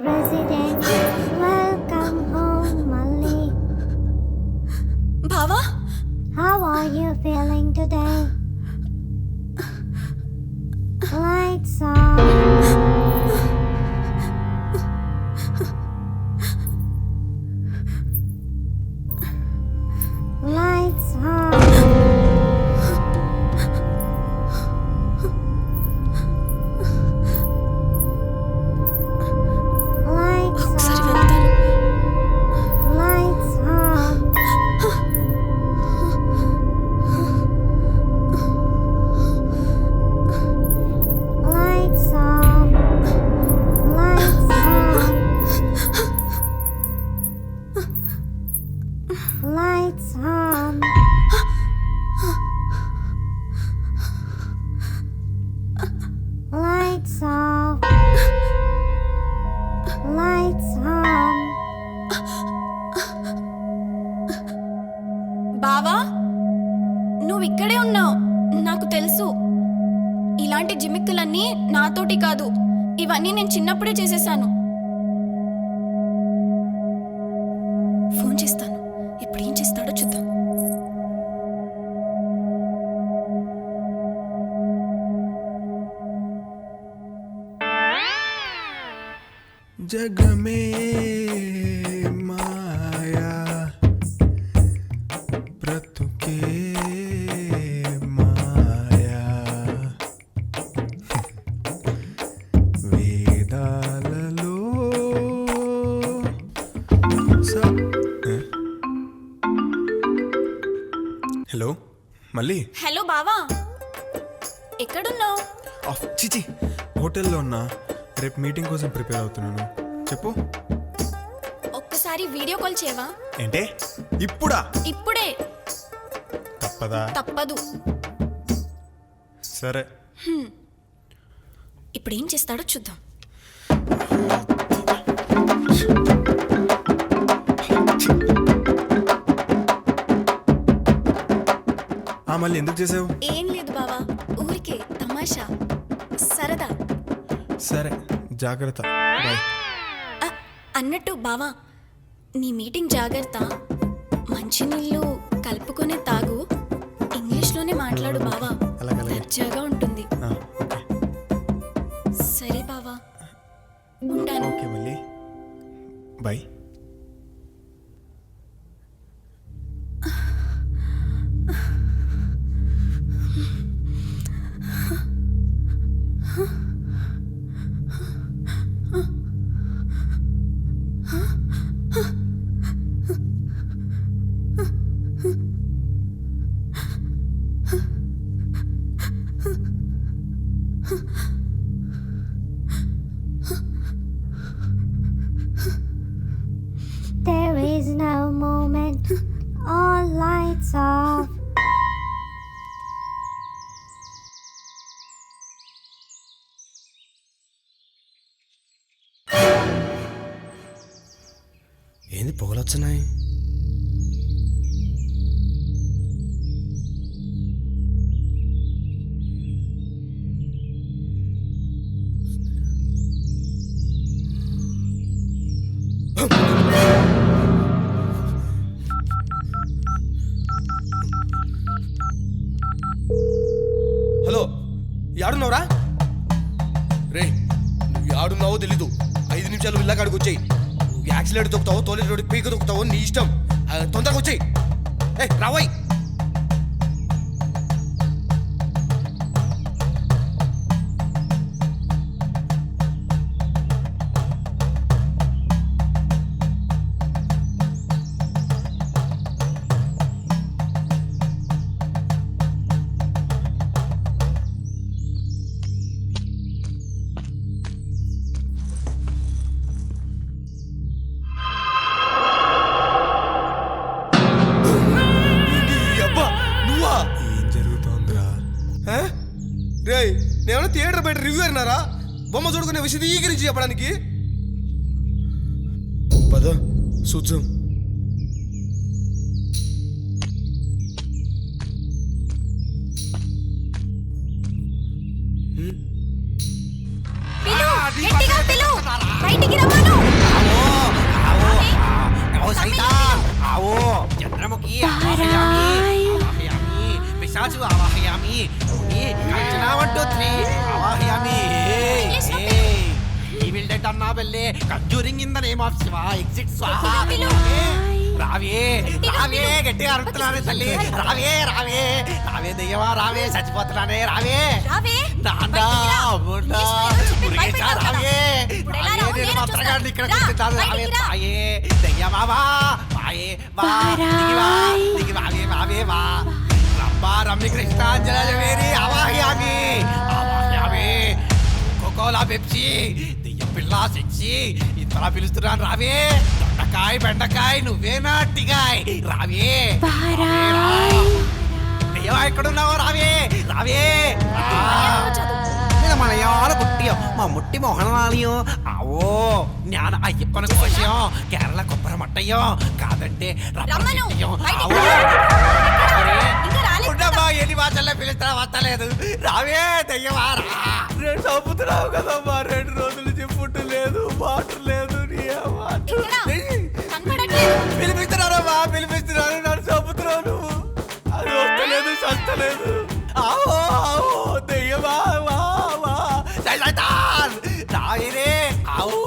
resident. Welcome home, Molly. బావా, How are you feeling today? Lights on. Lights on. Lights ఒకసారి on. వెళ్తాను. Lights on. Lights on. Lights on. Lights on. Lights off. Lights on. బావా, నువ్వు ఇక్కడే ఉన్నావు. నాకు తెలుసు, ఇలాంటి జిమిక్కులన్నీ నాతోటి కాదు. ఇవన్నీ నేను చిన్నప్పుడే చేసేసాను. ఫోన్ చేస్తాను, ఇప్పుడు ఏం చేస్తాడో చూద్దాం. जग में माया ब्रतुके माया వేదాలలో హలో మళ్ళీ హలో బావా, ఎక్కడున్నావు? చిచి హోటల్లో ఉన్నా. రేపు మీటింగ్ కోసం ప్రిపేర్ అవుతున్నాను. చెప్పు. ఒక్కసారి వీడియో కాల్ చేయవా? ఏంటే ఇప్పుడా? ఇప్పుడే. తప్పదా? తప్పదు. సరే. ఇప్పుడు ఏం చేస్తాడో చూద్దాం. మళ్ళీ ఎందుకు చేసావు? ఏం లేదు బావా, ఊరికే తమాషా, సరదా. సరే, జాగ్రత్త. బాయ్. అన్నట్టు బావా, నీ మీటింగ్ జాగ్రత్త. మంచినీళ్ళు కలుపుకొని తాగు. ఇంగ్లీష్లోనే మాట్లాడు బావా, అలాగే. దర్జాగా ఉంటుంది. ఓకే. సరే బావా, ఉంటాను. ఓకే మళ్ళీ, bye. There is no moment. All lights off. ఏంది పొగలొచ్చున్నాయి? హలో, యాడున్నావురా? రే, నువ్వు యాడున్నావో తెలీదు. 5 నిమిషాలు ఇళ్ళకాడికి వచ్చాయి. యాక్సిలేటర్ తొక్కుతావో తోలేటోడి పీక తొక్కుతావో నీ ఇష్టం. తొందరగా వచ్చాయి. రావోయ్. రే, నేనేమన్నా థియేటర్ బయట రివ్యూ అయినారా? బొమ్మ చూడుకునే విషయం ఈ గురించి చెప్పడానికి. పద చూద్దాం. గట్టిగా పిలు. బయటికి రమ్మను. आओ शैतान आओ चंद्रमुखी आवाहयामी पिशाचु आवाहयामी ये Kanchana 1 2 3 आवाहयामी evil dead annabelle conjuring in the name of shiva exit swaha రావే రావే గట్టిగా అరుస్తున్నానే తల్లి రావే రావే రావే దయ్యవా రావే చచ్చిపోతున్నానే రావే రావే నాన్న అమ్మున్నా మురిగేశా రావే రావే నేను మాత్రగాడిని ఇక్కడ కూర్చుంటాను రావే రాయే దయ్యమా వా వాయే వా దిగి వావే వావే వా రబ్బా రమ్మి కృష్ణాంజలి వేరి ఆవాహ్యామి కోకోలా పెప్సీ దెయ్యం పిల్ల సెక్సీ ఇంతలా పిలుస్తున్నాను రావే దొండకాయ బెండకాయ నువ్వేనా అట్టిగాయ్ రావే దెయ్యమా ఎక్కడున్నావో రావే రావే മലയാള കുട്ടിയോ മമ്മൂട്ടി മോഹൻലാലിയോ ആവോ ഞാൻ അയ്യപ്പനെ കോശയോ കേരള കൊപ്പര മട്ടയോ കാതന്റെ റബ്ബർ ചിട്ടിയോ ആവോ ఉండమ్మా ఎన్ని భాషల్లో పిలుస్తా వస్తలేదు రావే దయ్యవారా రెండు చంపుతున్నావు కదమ్మా 2 రోజుల నుంచి ఫుడ్ లేదు వాటర్ లేదు పిలిపిస్తున్నారమ్మా పిలిపిస్తున్నారు నన్ను చంపుతున్నావు నువ్వు అది వస్తలేదు చస్తలేదు ఆవో ఆవో దయ్యమా రాయిరే ఆవు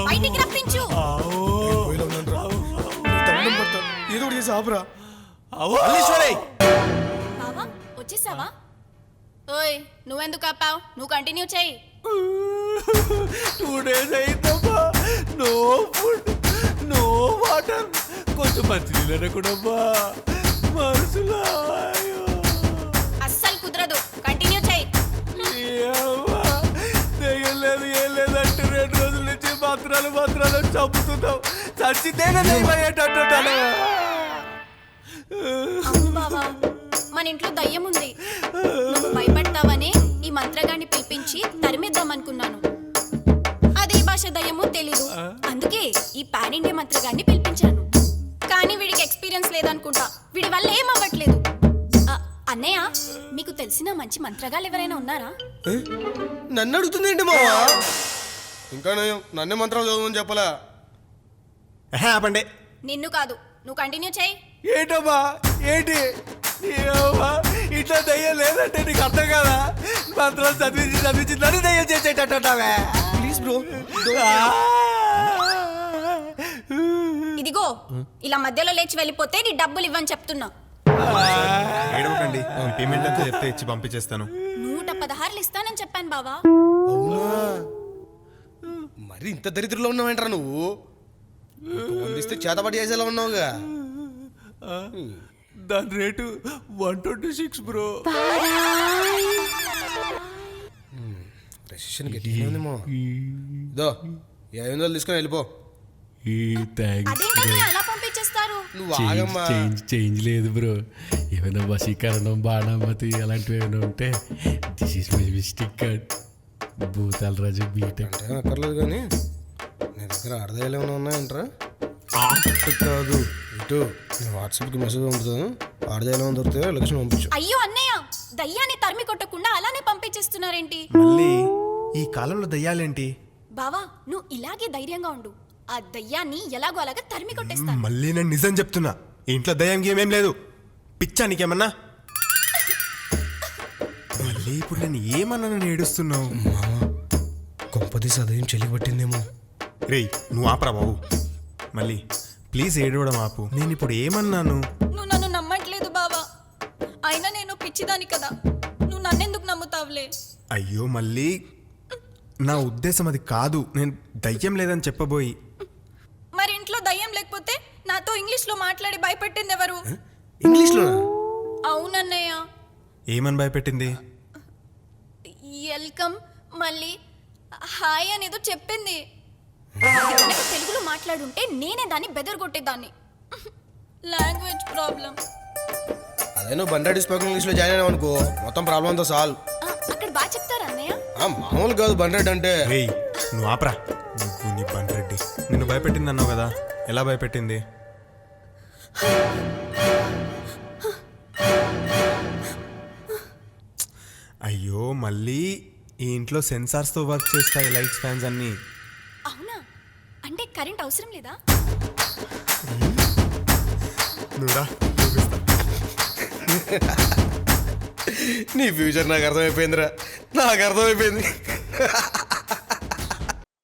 బయటికి రప్పించు. ఏదో ఒకటి చేసి ఆపురా. బావా వచ్చేసావా? ఓయ్ నువ్వెందుకు ఆపావు? నువ్వు కంటిన్యూ చేయి. 2 days అయిందమ్మా నో ఫుడ్ నో వాటర్ కొంచెం మంచినీళ్ళు అనకూడమ్మా మనసులో అస్సలు కుదరదు. కంటిన్యూ చేయి. లేదు ఏం లేదంటే 2 రోజుల నుంచి మాత్రాలు చంపుతున్నావు చచ్చితేనే దయ్యమయ్యేటట్టుంటాను. అవును బావా మన ఇంట్లో దయ్యం ఉంది. నువ్వు భయపడతావని ఈ మంత్రగాన్ని పిలిపించి తరిమిద్దామనుకున్నాను. అది ఈ భాష దయ్యమో తెలీదు. అందుకే ఈ పాన్ ఇండియా మంత్రగాన్ని పిలిపించాను. కానీ వీడికి ఎక్స్పీరియన్స్ లేదనుకుంటా. వీడి వల్ల ఏం అవ్వట్లేదు. అన్నయ్య మీకు తెలిసిన మంచి మంత్రగాళ్ళు ఎవరైనా ఉన్నారా? నన్ను అడుగుతుందేంటి మావా? ఇంకా నన్నే మంత్రాలు చదవమని చెప్పలా? ఆపండి. నిన్ను కాదు, నువ్వు కంటిన్యూ చేయి. ఏంటమ్మా ఏంటి ఇట్లా దయ్యం లేదంటే నీకు అర్థం కదా మంత్రాలు చదివించి నన్ను దయ్యం చేసేటట్టున్నావే ప్లీజ్ బ్రో. ఇదిగో ఇలా మధ్యలో లేచి వెళ్ళిపోతే నీ డబ్బులు ఇవ్వని చెప్తున్నా. ఏడవకండి, పేమెంట్ అంతా చెప్తే ఇచ్చి పంపించేస్తాను. 116 ఇస్తానని చెప్పాను బావా. అవునా? మరి ఇంత దరిద్రలో ఉన్నావేంట్రా నువ్వు? వందిస్తే చేతబడి చేసేలా ఉన్నావుగా. దాని రేటు 126 బ్రో. రెసిషన్ గట్టిగా ఉంది మా. ఇదో 500 తీసుకొని వెళ్ళిపో. అదేంటని అలా పంపించేస్తారు? నువ్వు ఆగమ్మా. చేంజ్ లేదు బ్రో. ఏమైనా వశీకరణం బాణామతి అలాంటివి ఏమైనా ఉంటే this is my mistake card. భూతాల రాజు బీటెక్ అంటే అక్కర్లేదు కానీ నీ దగ్గర అర్ధాలు ఏమైనా ఉన్నాయంటారా? కాదు ఇటు నేను వాట్సాప్కి మెసేజ్ పంపుతాను. అర్ధాలు ఏమైనా దొరికితే లక్ష్మి పంపించు. అయ్యో అన్నయ్య, దయ్యాన్ని తరిమి కొట్టకుండా అలానే పంపించేస్తున్నారేంటి? మళ్ళీ ఈ కాలంలో దయ్యాలేంటి? బావా నువ్వు ఇలాగే ధైర్యంగా ఉండు. ఆ దయ్యాన్ని ఎలాగో అలాగా తరిమి కొట్టేస్తాను. మళ్ళీ నేను నిజం చెప్తున్నా, ఇంట్లో దయ్యం గేమేం లేదు. పిచ్చా నీకేమన్నా? మళ్ళీ ఇప్పుడు నేను ఏమన్నా నన్ను ఏడుస్తున్నావు? కొంపది సదయం చెల్లి పట్టిందేమో. రేయ్ నువ్వు ఆపరా బాబు. మళ్ళీ ప్లీజ్ ఏడవడం ఆపు. నేను ఇప్పుడు ఏమన్నాను? నువ్వు నన్ను నమ్మట్లేదు బావా. అయినా నేను పిచ్చిదాని కదా, నువ్వు నన్నెందుకు నమ్ముతావులే? అయ్యో మళ్ళీ నా ఉద్దేశం అది కాదు. నేను దయ్యం లేదని చెప్పబోయి. మరి ఇంట్లో దయ్యం లేకపోతే నాతో ఇంగ్లీష్లో మాట్లాడి భయపెట్టింది ఎవరు? ఇంగ్లీష్లో? అవునన్నయ్య. ఏమని భయపెట్టింది? వెల్కమ్ మళ్ళీ హాయ్ అనేదో చెప్పింది. తెలుగులో మాట్లాడుంటే నేనే దాన్ని బెదరగొట్టేదాన్ని. Language problem. అదే నువ్వు బండాడి స్పోకెన్ ఇంగ్లీష్లో జాయిన్ అయినావు అనుకో, మొత్తం ప్రాబ్లం అంతా సాల్వ్. అక్కడ బాగా చెప్తారా అన్నయ్య? మామూలు కాదు బండాడి అంటే. రేయ్ నువ్వు ఆపరా. నువ్వు నీ బండ్రెడ్డి నిన్ను భయపెట్టింది అన్నావు కదా, ఎలా భయపెట్టింది? అయ్యో మళ్ళీ ఈ ఇంట్లో సెన్సార్స్తో వర్క్ చేస్తాయి లైట్స్ ఫ్యాన్స్ అన్నీ. అవునా? అంటే కరెంట్ అవసరం లేదా? నువ్వురా చూపిస్తా. నీ ఫ్యూచర్ నాకు అర్థమైపోయిందిరా, నాకు అర్థమైపోయింది.